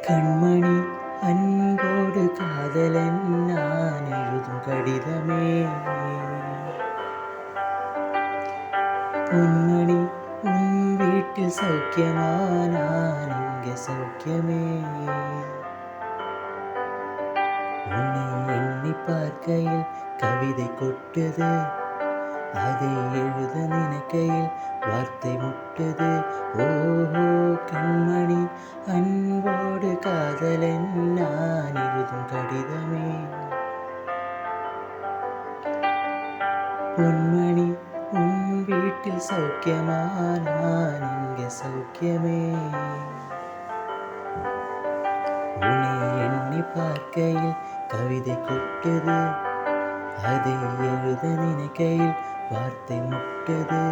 கண்மணி அன்போடு காதலன் நான் எழுதும் கடிதமே. பொன்மணி உன் வீட்டில் சௌக்கியமா, நான் இங்கே சௌக்கியமே. உன்னை எண்ணி பார்க்கையில் கவிதை கொட்டுது, அதை எழுத நினைக்கையில் வார்த்தை முட்டுது. ஓஹோ கண்மணி அன்போடு காதலன் நான் எழுதும் கடிதமே. பொன்மணி உன் வீட்டில் சௌக்கியமா, நான் இங்கே சௌக்கியமே. உன்னை எண்ணி பார்க்கையில் கவிதை கொட்டுது, அதை எழுத நினைக்கையில் வார்த்தை முட்டுது.